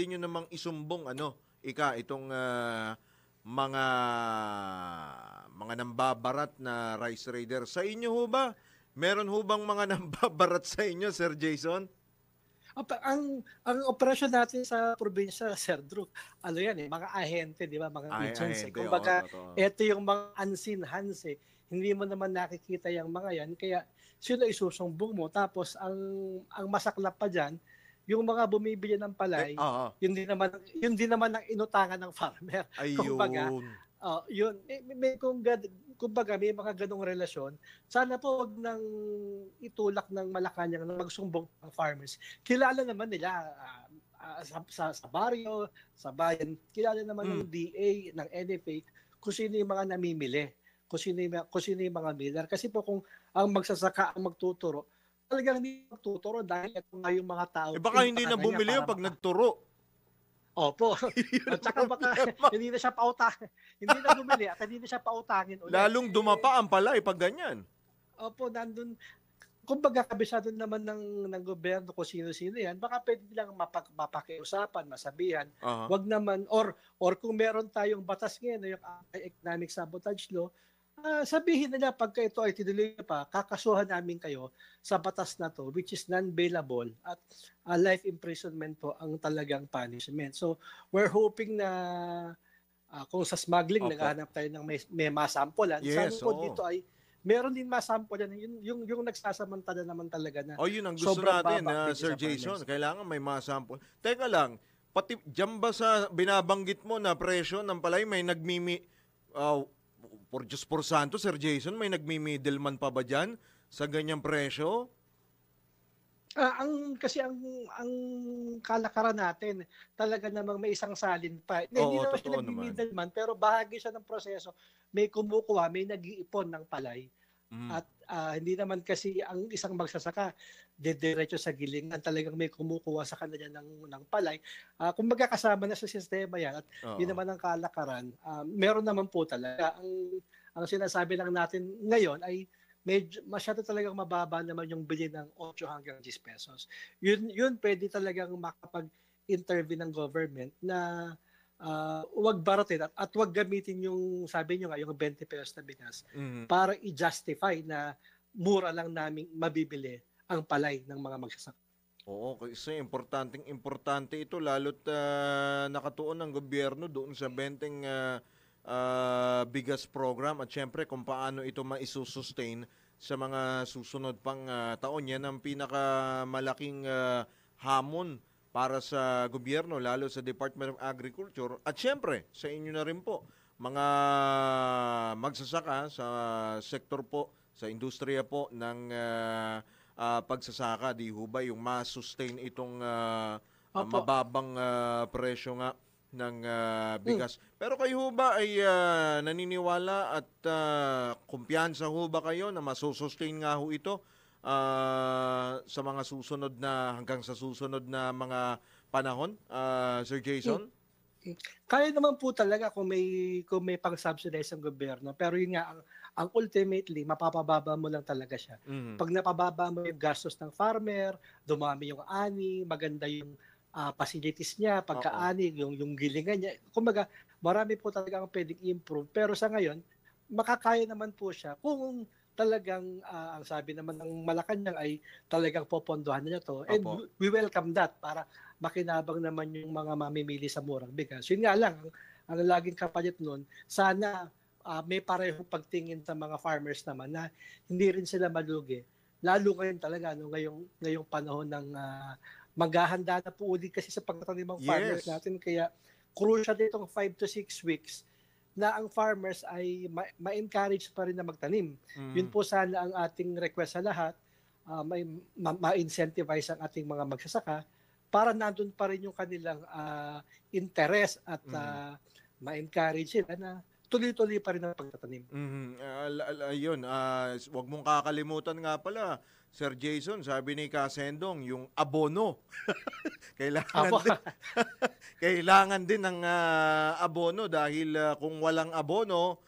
nyo namang isumbong itong mga nambabarat na rice trader. Sa inyo ho ba? Meron ho bang mga nambabarat sa inyo, Sir Jason? Ang operasyon natin sa probinsya, Sir Drew, mga ahente, di ba? Mga agents. Kumbaga, ito yung mga unseen hands. Hindi mo naman nakikita yung mga yan. Kaya sino isusumbong mo. Tapos ang masaklap pa diyan, yung mga bumibili ng palay, yun din naman ang inutangan ng farmer. Kumbaga, yun kumbaga may mga ganong relasyon. Sana po wag nang itulak ng Malacanang na magsumbong ng farmers. Kilala naman nila sa baryo, sa bayan, kilala naman ng DA, ng NFA kung sino yung mga namimili, kung sino yung mga miller. Kasi po kung ang magsasaka ang magtuturo, talagang hindi magtuturo dahil ito nga yung mga tao. Baka hindi na bumili yung pag nagturo. Opo. At saka baka hindi na siya pautangin. Hindi na bumili at hindi na siya pautangin ulit. Lalong dumapa ang palay pag ganyan. Opo, nandun. Kumbaga kabisado naman ng gobyerno kung sino-sino yan, baka pwede lang mapakiusapan, masabihan. Wag naman, or kung meron tayong batas ngayon, yung Economic Sabotage Law, sabihin nila pagka ito ay tinuloy pa, kakasuhan namin kayo sa batas na to, which is non-bailable at life imprisonment po ang talagang punishment. So, we're hoping na kung sa smuggling, naghahanap tayo ng may masampulan. Yes, po dito ay meron din masampulan. Yung nagsasamantala naman talaga na yun ang gusto natin, Sir Jason. Kailangan may masampul. Teka lang, pati dyan ba sa binabanggit mo na presyo ng palay, may for just for santo, Sir Jason, may nagmi-middleman pa ba dyan sa ganyang presyo? Kasi ang kalakaran natin, talaga namang may isang salin pa. Hindi naman siya nagmi-middleman, pero bahagi siya ng proseso. May kumukuha, may nag-iipon ng palay. At hindi naman kasi ang isang magsasaka diretso sa gilingan, talagang may kumukuha sa kanila ng palay. Kung magkakasama na sa sistema yan at yun naman ang kalakaran, meron naman po talaga. Ang sinasabi lang natin ngayon ay masyado talagang mababa naman yung bili ng 8 hanggang 10 pesos. Yun pwede talagang makapag-intervene ng government na wag baratin at wag gamitin yung sabi nyo nga yung 20 pesos na bigas para i-justify na mura lang namin mabibili ang palay ng mga magsasaka. Oo, kasi importante ito lalo't nakatuon ng gobyerno doon sa benteng bigas program at syempre kung paano ito maisustain sa mga susunod pang taon. Yan ang pinakamalaking hamon para sa gobyerno, lalo sa Department of Agriculture at syempre sa inyo na rin po, mga magsasaka sa sektor po, sa industriya po ng pagsasaka, di ho ba yung ma-sustain itong mababang presyo nga ng bigas. Pero kayo ho ba ay naniniwala at kumpiyansa ho ba kayo na masusustain nga ho ito sa mga susunod na hanggang sa susunod na mga panahon, Sir Jason? Kaya naman po talaga kung may pang-subsidize ang gobyerno, pero yun nga ang ultimately mapapababa mo lang talaga siya. Pag napababa mo yung gastos ng farmer, dumami yung ani, maganda yung facilities niya, pagkaani, yung gilingan niya. Kumbaga, marami po talaga ang pwedeng improve, pero sa ngayon makakaya naman po siya kung talagang ang sabi naman ng Malacanang ay talagang popondohan niya to. And we welcome that para makinabang naman yung mga mamimili sa murang bigas. Yun nga lang, ang laging kapalit nun, sana may parehong pagtingin sa mga farmers naman na hindi rin sila malugi. Lalo ngayon talaga, ngayong panahon ng maghahanda na po ulit kasi sa pagtatanim ng farmers natin. Kaya crucial itong 5 to 6 weeks na ang farmers ay ma-encourage pa rin na magtanim. Yun po sana ang ating request sa lahat, ma-incentivize ang ating mga magsasaka para nandun pa rin yung kanilang interest at ma-encourage sila na tuloy-tuloy pa rin ang pagtatanim. Ayun, wag mong kakalimutan nga pala, Sir Jason, sabi ni Kasendong, yung abono. Kailangan din ng abono dahil kung walang abono,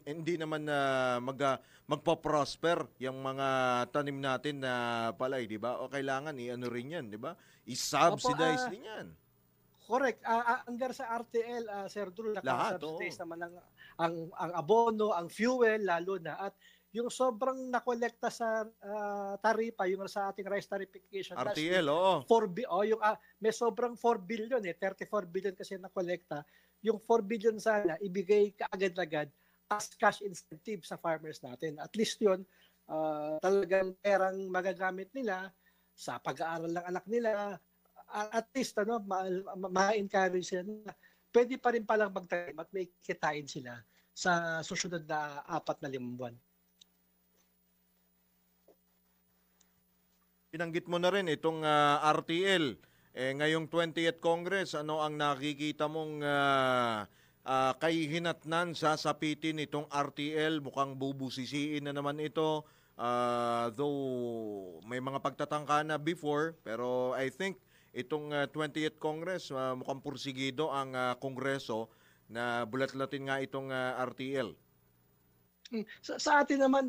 hindi naman magpa-prosper yung mga tanim natin na palay, di ba? O kailangan i-ano rin yan, di ba? I-subsidize din yan. Correct. Hanggang sa RTL, Sir Drew, nakasubsidize naman ang abono, ang fuel, lalo na. At yung sobrang nakolekta sa taripa, yung sa ating rice tarification. RTL, may sobrang 4 billion, 34 billion kasi nakolekta. Yung 4 billion sana, ibigay kaagad-agad as cash incentive sa farmers natin. At least yun, talagang perang magagamit nila sa pag-aaral ng anak nila, at least ma-encourage sila na pwede pa rin palang magtanim at may kitain sila sa susunod na 4 na 5 buwan. Pinanggit mo na rin itong RTL. Ngayong 20th Congress, ano ang nakikita mong kahihinatnan sasapitin itong RTL? Mukhang bubusisiin na naman ito. Though may mga pagtatangka na before, pero I think itong 20th Congress, mukhang pursigido ang Kongreso na bulat-latin nga itong RTL. Sa atin naman,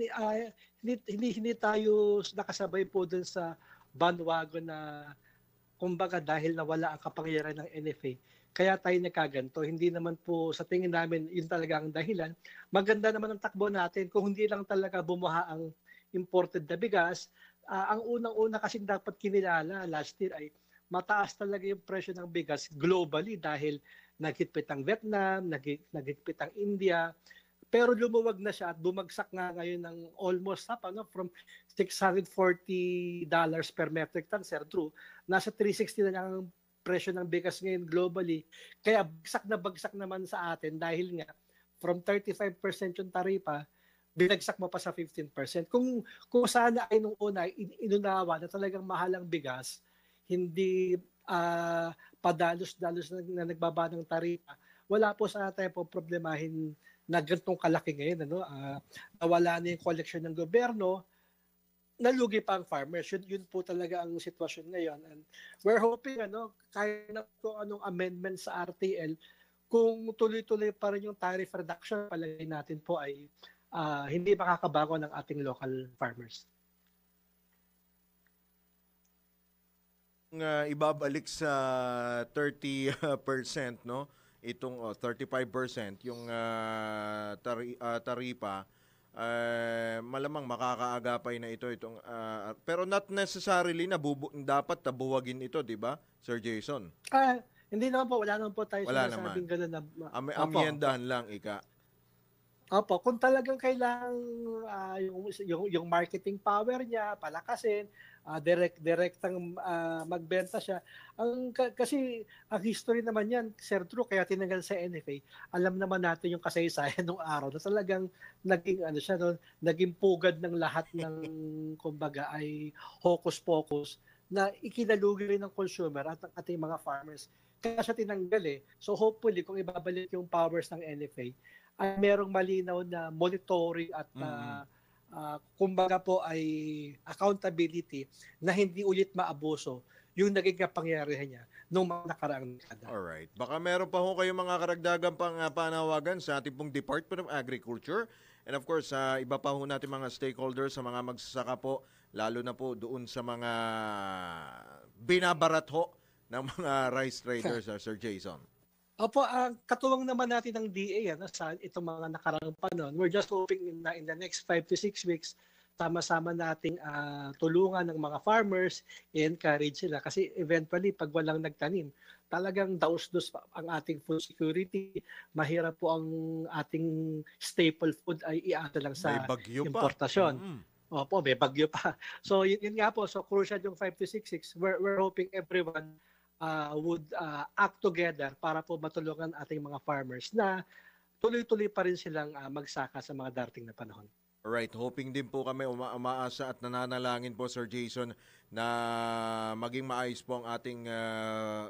hindi tayo nakasabay po dun sa bandwagon na kumbaga dahil nawala ang kapangyarihan ng NFA, kaya tayo nagkaganto. Hindi naman po sa tingin namin yun talaga ang dahilan. Maganda naman ang takbo natin kung hindi lang talaga bumuha ang imported na bigas. Ang unang-una kasing dapat kinilala last year ay mataas talaga yung presyo ng bigas globally dahil naghigpit ang Vietnam, naghigpit ang India. Pero lumuwag na siya at bumagsak nga ngayon ng almost from $640 per metric ton, Sir Drew. Nasa 360 na lang ang presyo ng bigas ngayon globally. Kaya bagsak naman sa atin dahil nga from 35% yung taripa, binagsak mo pa sa 15%. Kung sana ay nung una inunawa na talagang mahal ang bigas, hindi padalos-dalos na nagbaba ng taripa, wala po sana tayo po problemahin na ganitong kalaki ngayon. Nawala na yung collection ng gobyerno, nalugi pa ang farmers. Yun po talaga ang sitwasyon ngayon. And we're hoping, kahit na kung anong amendment sa RTL, kung tuloy-tuloy pa rin yung tariff reduction, palagay natin po ay hindi makakabago ng ating local farmers. Ibabalik sa 30%, no? Itong 35% yung taripa, malamang makakaagapay na itong pero not necessarily na dapat tabuwagin ito, di ba, Sir Jason? Hindi naman po, wala naman po tayo sinasabing gano'n na amyendahan lang, ika. Opo, kung talagang kailangan yung marketing power niya palakasin, direktang magbenta siya. Kasi ang history naman yan, Sir Drew, kaya tinanggal sa NFA, alam naman natin yung kasaysayan ng araw na talagang naging pugad ng lahat ng kumbaga ay hocus-pocus na ikinalugi rin ng consumer at ng ating mga farmers. Kaya siya tinanggal . So hopefully, kung ibabalik yung powers ng NFA, ay merong malinaw na monitoring at kumbaga po ay accountability na hindi ulit maabuso yung naging kapangyarihan niya nung mga nakaraang dekada. Alright. Baka meron pa ho kayong mga karagdagang panawagan sa ating pong Department of Agriculture and of course iba pa ho natin mga stakeholders sa mga magsasaka po, lalo na po doon sa mga binabarat ho ng mga rice traders, Sir Jason. Opo, katuwang naman natin ng DA sa itong mga nakaraang panahon. We're just hoping na in the next 5 to 6 weeks, sama-sama nating tulungan ng mga farmers, i-encourage sila. Kasi eventually, pag walang nagtanim, talagang daos-dos ang ating food security. Mahirap po ang ating staple food ay iaasa lang sa importasyon. Opo, may bagyo pa. So yun nga po, so crucial yung 5 to 6 weeks. We're hoping everyone would act together para po matulungan ating mga farmers na tuloy-tuloy pa rin silang magsaka sa mga darating na panahon. Alright, hoping din po kami umaasa at nananalangin po, Sir Jason, na maging maayos po ang ating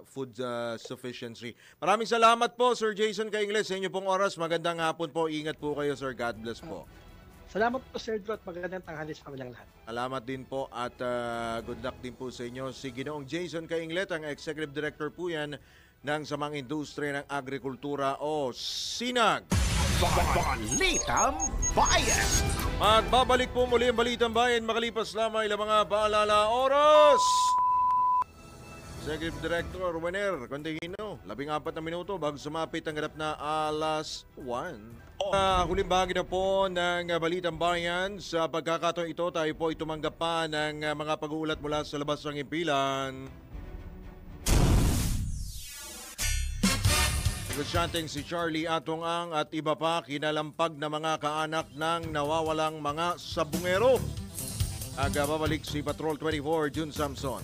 food sufficiency. Maraming salamat po, Sir Jason Kaingles, sa inyo pong oras. Magandang hapon po. Ingat po kayo, Sir. God bless po. Salamat po, Sir Drew, at magandang tanghali sa kanilang lahat. Salamat din po at good luck din po sa inyo. Si Ginoong Jason Kainglet, ang Executive Director po yan ng Samang Industriya ng Agrikultura o SINAG. Balitang Bayan. Magbabalik po muli ang Balitang Bayan makalipas lamang ilang mga paalala oras. Executive Director Wenner Contehino, 14 na minuto bago sumapit ang ganap na alas 1. Huling bahagi na po ng Balitang Bayan. Sa pagkakataon ito, tayo po itumanggap pa ng mga pag-uulat mula sa labas ng impilan. Negosyanteng si Charlie Atongang at iba pa kinalampag na mga kaanak ng nawawalang mga sabungero. Babalik si Patrol 24, June Samson.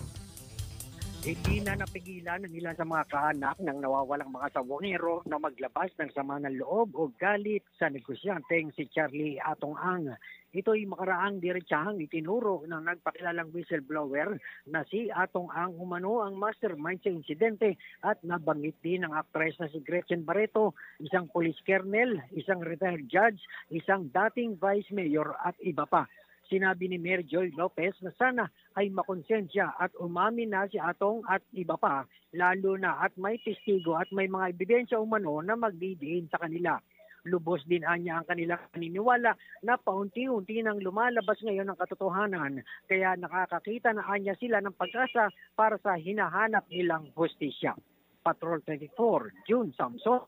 Hindi na napigilan ng ilan sa mga kaanak ng nawawalang mga sabongero na maglabas ng sama ng loob o galit sa negosyanteng si Charlie Atong Ang. Ito'y makaraang diretsahang itinuro ng nagpakilalang whistleblower na si Atong Ang umano ang mastermind sa insidente at nabanggit din ng aktres na si Gretchen Barreto, isang police colonel, isang retired judge, isang dating vice mayor at iba pa. Sinabi ni Mayor Joy Lopez na sana ay makonsensya at umamin na si Atong at iba pa, lalo na at may testigo at may mga ebidensya umano na magdidiin sa kanila. Lubos din anya ang kanilang paniniwala na paunti-unti nang lumalabas ngayon ang katotohanan, kaya nakakakita na anya sila ng pag-asa para sa hinahanap nilang hustisya. Patrol 24, June Samson,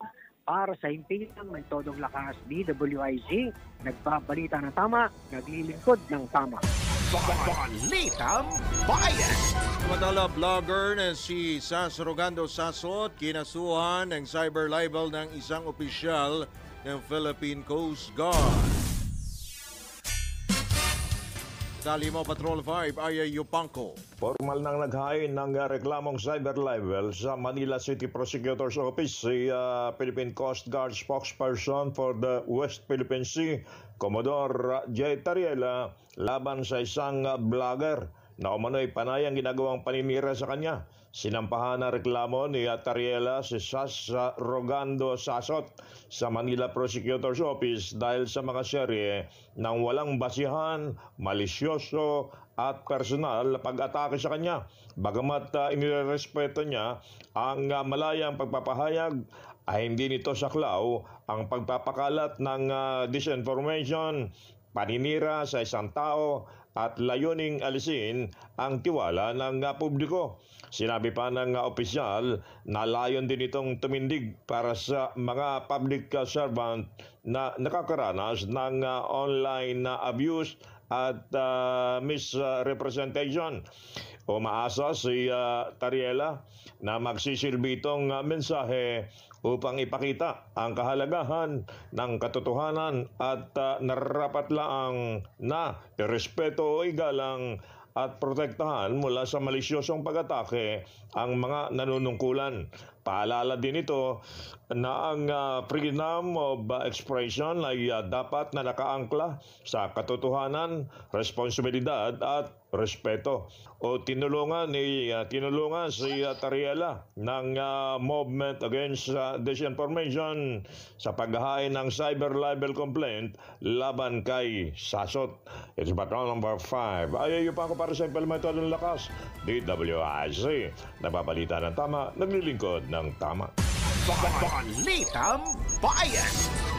para sa himpilang may todong lakas, DWIZ, nagbabalita ng tama, naglilingkod ng tama. Balitang Bayan! Samantala, vlogger na si Sas Rogando Sasot, kinasuhan ng cyber libel ng isang opisyal ng Philippine Coast Guard. Dali mo, Patrol 5, Aya Yupanco. Formal nang naghain ng reklamong cyber libel sa Manila City Prosecutor's Office si Philippine Coast Guard spokesperson for the West Philippine Sea, Commodore J. Tariela, laban sa isang vlogger na umano'y panayang ginagawang paninira sa kanya. Sinampahan na reklamo ni Tariela si Sas Rogando Sasot sa Manila Prosecutor's Office dahil sa mga serye ng walang basihan, malisyoso at personal na pag-atake sa kanya. Bagamat inirespeto niya ang malayang pagpapahayag, ay hindi nito saklaw ang pagpapakalat ng disinformation, paninira sa isang tao at layuning alisin ang tiwala ng publiko. Sinabi pa ng opisyal na layon din itong tumindig para sa mga public servant na nakakaranas ng online abuse at misrepresentation. Umaasa si Tariela na magsisilbi itong mensahe upang ipakita ang kahalagahan ng katotohanan at nararapat-laang na irespeto o igalang at protektahan mula sa malisyosong pag-atake ang mga nanunungkulan. Paalala din ito na ang freedom of expression ay dapat na nakaangkla sa katotohanan, responsibilidad at respeto. O tinulungan si Tariela ng Movement Against Disinformation sa paghahain ng cyber libel complaint laban kay Sasot. It's Patrol number 5. Ayaw pa ako para sa implemento ng lakas. DWIZ. Nababalita ng tama, naglilingkod ng tama. Balitang Bayan!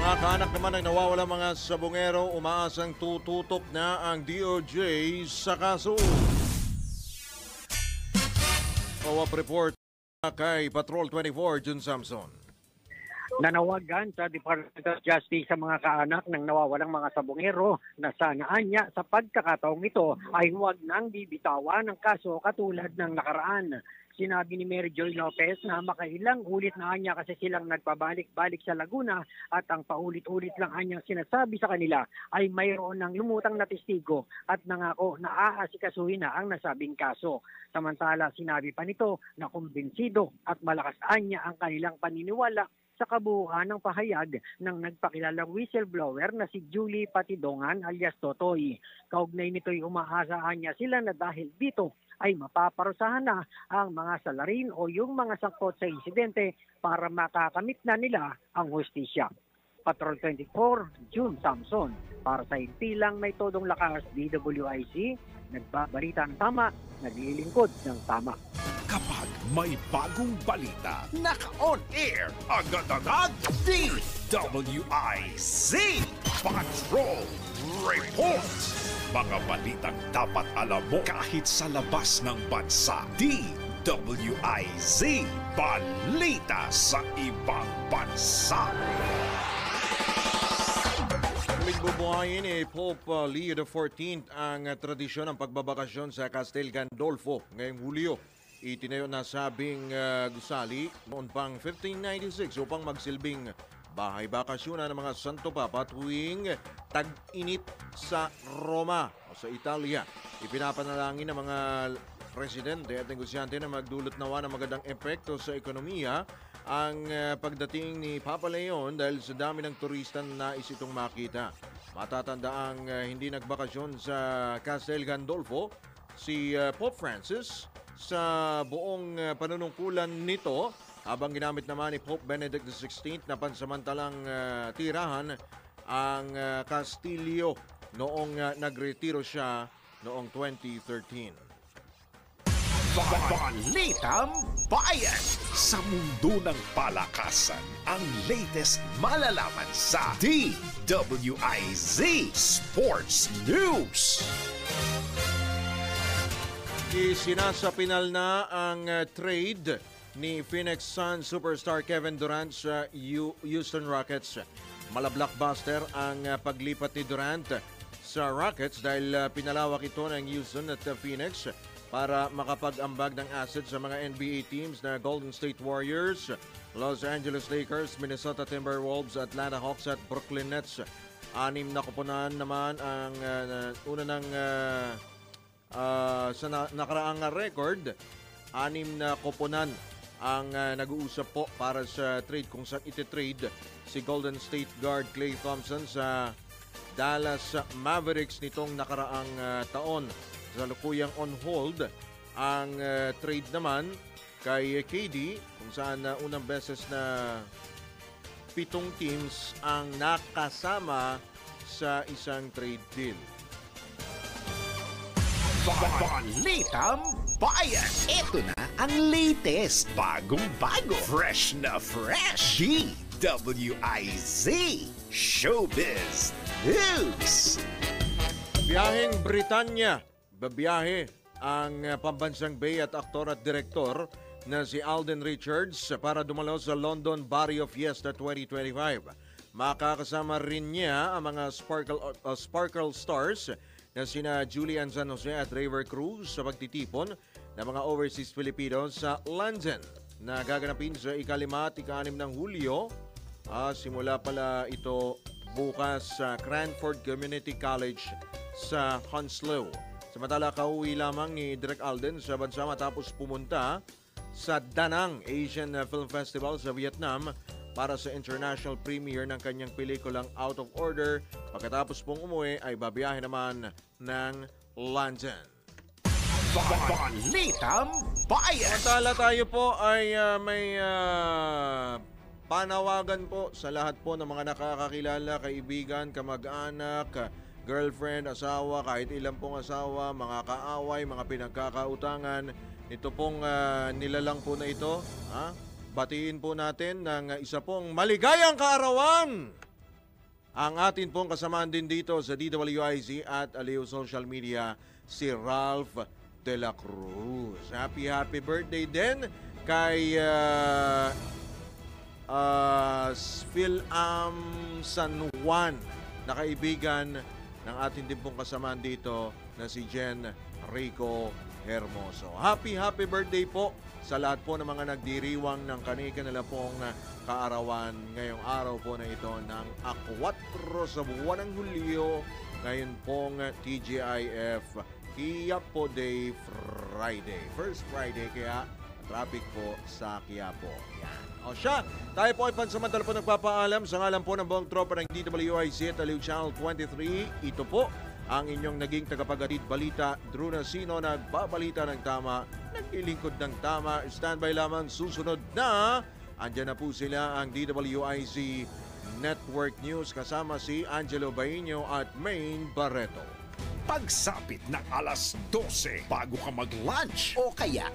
Mga kaanak naman ng nawawala mga sabongero, umaasang tututok na ang DOJ sa kaso. Co-op report kay Patrol 24, June Samson. Nanawagan sa Department of Justice sa mga kaanak ng nawawalang mga sabongero na sanaan niya sa pagkakataong ito ay huwag nang bibitawan ng kaso katulad ng nakaraan. Sinabi ni Mary Joy Lopez na makailang ulit na anya kasi silang nagpabalik-balik sa Laguna at ang paulit-ulit lang anyang sinasabi sa kanila ay mayroon ng lumutang na testigo at nangako na aasikasuhin na ang nasabing kaso. Samantala sinabi pa nito na kumbinsido at malakas anya ang kanilang paniniwala sa kabuuan ng pahayag ng nagpakilalang whistleblower na si Julie Patidongan alias Totoy. Kaugnay nito'y umaasahan niya sila na dahil dito ay mapaparusahan na ang mga salarin o yung mga sangkot sa insidente para makakamit na nila ang hustisya. Patrol 24, June Samson. Para sa himpilang may todong lakas, DWIC, nagbabalita ng tama, naglilingkod ng tama. Kapag may bagong balita, naka-on air, agad-agad, DWIZ Patrol Report. Mga balitang dapat alam mo kahit sa labas ng bansa. DWIZ Balita sa ibang bansa. Bubuhayin ni Pope Leo XIV ang tradisyon ng pagbabakasyon sa Castel Gandolfo ngayong Hulyo. Itinayo na sabing gusali noon pang 1596 upang magsilbing bahay bakasyonan ng mga Santo Papa tuwing tag-init sa Roma. sa Italia. Ipinapanalangin ng mga presidente at negosyante na magdulot nawa ng magandang epekto sa ekonomiya ang pagdating ni Papa Leon dahil sa dami ng turista na nais itong makita. Matatandaang hindi nagbakasyon sa Castel Gandolfo si Pope Francis sa buong panunungkulan nito habang ginamit naman ni Pope Benedict XVI na pansamantalang tirahan ang Castillo noong nagretiro siya noong 2013. Balitang Bayan! Sa mundo ng palakasan, ang latest malalaman sa DWIZ Sports News. Isinasapinal na ang trade ni Phoenix Suns superstar Kevin Durant sa Houston Rockets. Malablockbuster ang paglipat ni Durant sa Rockets dahil pinalawak ito ng Houston at Phoenix para makapag-ambag ng assets sa mga NBA teams na Golden State Warriors, Los Angeles Lakers, Minnesota Timberwolves, Atlanta Hawks at Brooklyn Nets. 6 na kuponan naman ang una ng sa nakaraang record. 6 na kuponan ang nag-uusap po para sa trade kung saan iti-trade si Golden State guard Klay Thompson sa Dallas Mavericks nitong nakaraang taon. Salukuyang on hold ang trade naman kay KD kung saan unang beses na 7 teams ang nakasama sa isang trade deal. Balitang Bayan! Ito na ang latest, bagong-bago, fresh na fresh, DWIZ Showbiz News. Biyaheng Britanya. Babiyahe ang pambansang bay at aktor at direktor na si Alden Richards para dumalo sa London Barrio Fiesta 2025. Makakasama rin niya ang mga Sparkle Stars na sina Julian San Jose at Raver Cruz sa pagtitipon ng mga overseas Filipinos sa London na gaganapin sa ika-5 at ika-6 ng Hulyo. Simula pala ito bukas sa Cranford Community College sa Hounslow. Samantala, kauwi lamang ni Direk Alden sa bansa matapos pumunta sa Da Nang Asian Film Festival sa Vietnam para sa international premiere ng kanyang pelikulang Out of Order. Pagkatapos pong umuwi ay babiyahe naman ng London. Balitang Bayan! Samantala tayo po ay may panawagan po sa lahat po ng mga nakakakilala, kaibigan, kamag-anak, girlfriend, asawa, kahit ilang pong asawa, mga kaaway, mga pinagkakautangan. Ito pong nilalang po na ito. Batiin po natin ng isa pong maligayang kaarawan. Ang atin pong kasamaan din dito sa DWIZ at Aliw Social Media, si Ralph De La Cruz. Happy birthday din kay Philam San Juan na kaibigan ng ating din pong kasamaan dito na si Jen Rico Hermoso. Happy birthday po sa lahat po ng mga nagdiriwang ng kanilang pong kaarawan ngayong araw po na ito ng 4 sa buwan ng Hulyo. Ngayon pong TGIF Quiapo Day Friday. First Friday kaya traffic po sa Quiapo. Yan. O siya, tayo po ay pansamantala po nagpapaalam sa ngalan po ng buong tropa ng DWIZ at Aliw Channel 23. Ito po ang inyong naging tagapaghatid balita, Drew Nasino, nagbabalita ng tama, naglilingkod ng tama. Standby lamang, susunod na. Andyan na po sila ang DWIZ Network News kasama si Angelo Baino at Maine Barreto. Pagsapit ng alas 12 bago ka mag-lunch o kaya